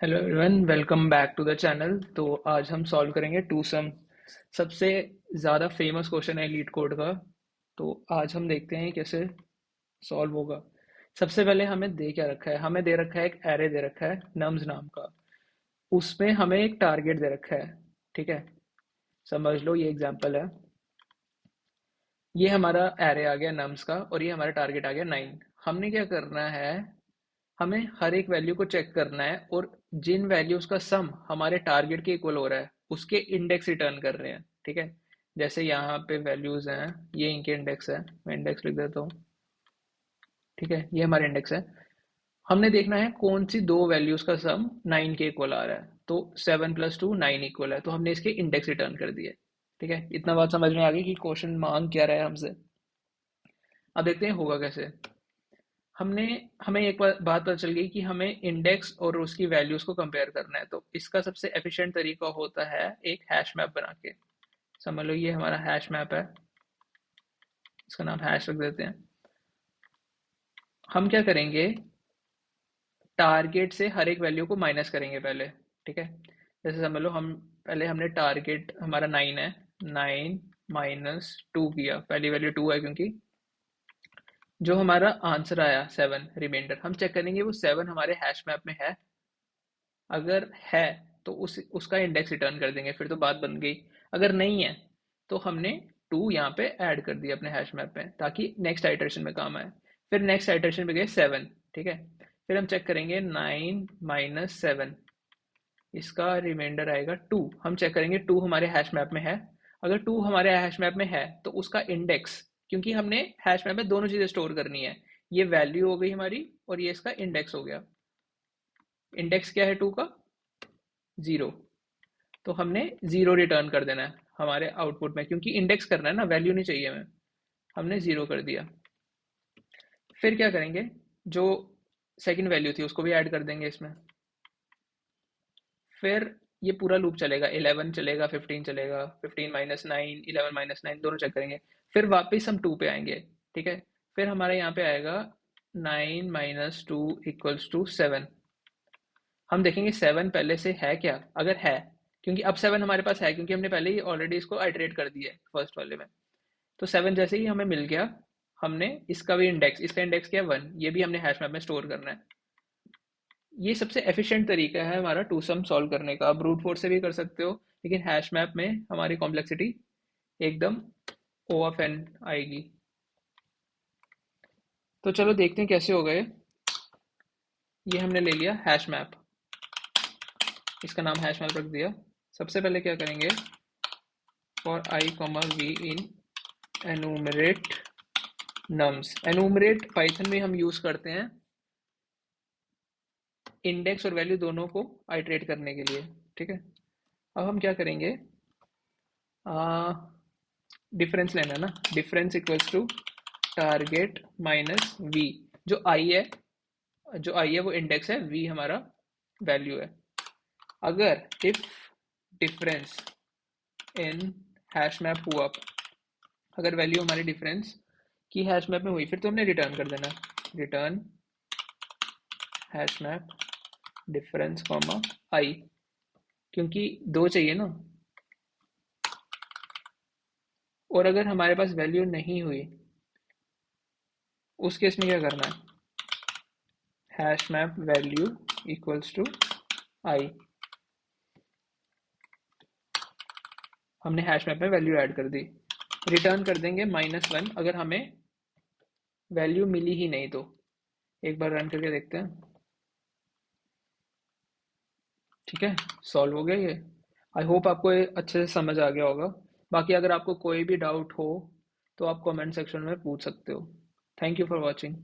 Hello everyone, welcome back to the channel. तो आज हम सॉल्व करेंगे टू सम। सबसे ज़्यादा फेमस क्वेश्चन है लीड कोड का। तो आज हम देखते हैं कैसे सॉल्व होगा। सबसे पहले हमें दे क्या रखा है? हमें दे रखा है एक एरे दे रखा है नम्स नाम का। उसमें हमें एक टारगेट दे रखा है। ठीक है, समझ लो ये एग्जांपल है। ये हमारा एरे आ गया नम्स का और ये हमारा टारगेट आ गया 9। हमने क्या करना है, हमें हर एक वैल्यू को चेक करना है और जिन वैल्यूज का सम हमारे टारगेट के इक्वल हो रहा है उसके इंडेक्स रिटर्न कर रहे हैं। ठीक है, जैसे यहाँ पे वैल्यूज हैं, ये इनके इंडेक्स है। मैं इंडेक्स लिख देता हूँ। ठीक है, ये हमारा इंडेक्स है। हमने देखना है कौन सी दो वैल्यूज का सम 9 के इक्वल आ रहा है। तो 7 + 2 9 इक्वल है, तो हमने इसके इंडेक्स रिटर्न कर दिए। ठीक है, इतना बात समझ में आ गई कि क्वेश्चन मांग क्या रहा है हमसे। अब देखते हैं होगा कैसे। हमने हमें एक बात पता चल गई कि हमें इंडेक्स और उसकी वैल्यूज को कंपेयर करना है। तो इसका सबसे एफिशिएंट तरीका होता है एक हैश मैप बना के। समझ लो ये हमारा हैश मैप है, इसका नाम हैश रख देते हैं। हम क्या करेंगे, टारगेट से हर एक वैल्यू को माइनस करेंगे पहले। ठीक है, जैसे समझ लो हम पहले हमने टारगेट हमारा 9 है, 9 - 2 किया। पहली वैल्यू 2 है क्योंकि जो हमारा आंसर आया 7 रिमाइंडर, हम चेक करेंगे वो 7 हमारे हैश मैप में है। अगर है तो उसका इंडेक्स रिटर्न कर देंगे, फिर तो बात बन गई। अगर नहीं है तो हमने 2 यहाँ पे ऐड कर दिया अपने हैश मैप में ताकि नेक्स्ट आइटरेशन में काम आए। फिर नेक्स्ट आइटरेशन पे गए 7। ठीक है, फिर हम चेक करेंगे 9 - 7, इसका रिमाइंडर आएगा 2। हम चेक करेंगे 2 हमारे हैश मैप में है। अगर 2 हमारे हैश मैप में है तो उसका इंडेक्स, क्योंकि हमने हैश मैप में दोनों चीज़ें स्टोर करनी है, ये वैल्यू हो गई हमारी और ये इसका इंडेक्स हो गया। इंडेक्स क्या है 2 का? 0। तो हमने 0 रिटर्न कर देना है हमारे आउटपुट में, क्योंकि इंडेक्स करना है ना, वैल्यू नहीं चाहिए हमें। हमने 0 कर दिया। फिर क्या करेंगे, जो सेकंड वैल्यू थी उसको भी ऐड कर देंगे इसमें। फिर ये पूरा लूप चलेगा, 11 चलेगा, 15 चलेगा, 15 - 9, 11 - 9 दोनों चेक करेंगे। फिर वापस हम 2 पे आएंगे। ठीक है, फिर हमारे यहाँ पे आएगा 9 - 2 = 7। हम देखेंगे 7 पहले से है क्या। अगर है, क्योंकि अब 7 हमारे पास है क्योंकि हमने पहले ही ऑलरेडी इसको आइटरेट कर दिया है फर्स्ट वाले में। तो 7 जैसे ही हमें मिल गया, हमने इसका भी इंडेक्स, इसका इंडेक्स क्या है 1, ये भी हमने हैश मैप में स्टोर करना है। ये सबसे एफिशिएंट तरीका है हमारा टू सम सॉल्व करने का। आप ब्रूट फोर्स से भी कर सकते हो, लेकिन हैश मैप में हमारी कॉम्प्लेक्सिटी एकदम ओ ऑफ एन आएगी। तो चलो देखते हैं कैसे हो गए। ये हमने ले लिया हैश मैप, इसका नाम हैश मैप रख दिया। सबसे पहले क्या करेंगे, for I comma v in enumerate nums. Enumerate Python में हम यूज करते हैं इंडेक्स और वैल्यू दोनों को आइटरेट करने के लिए। ठीक है, अब हम क्या करेंगे, डिफरेंस लेना ना। Difference equals to target minus v. जो आई है, जो आई है वो इंडेक्स है, वी हमारा वैल्यू है। अगर if difference in hash map हुआ, अगर वैल्यू हमारी डिफरेंस की हैश मैप में हुई, फिर तो हमने रिटर्न कर देना, return hash map difference comma i, क्योंकि दो चाहिए ना। और अगर हमारे पास वैल्यू नहीं हुई, उस केस में क्या करना है, hash map value equals to i. हमने हैश मैप में वैल्यू ऐड कर दी, रिटर्न कर देंगे -1 अगर हमें वैल्यू मिली ही नहीं तो। एक बार रन करके देखते हैं। ठीक है, सॉल्व हो गया ये। आई होप आपको ये अच्छे से समझ आ गया होगा। बाकी अगर आपको कोई भी डाउट हो तो आप कमेंट सेक्शन में पूछ सकते हो। Thank you for watching.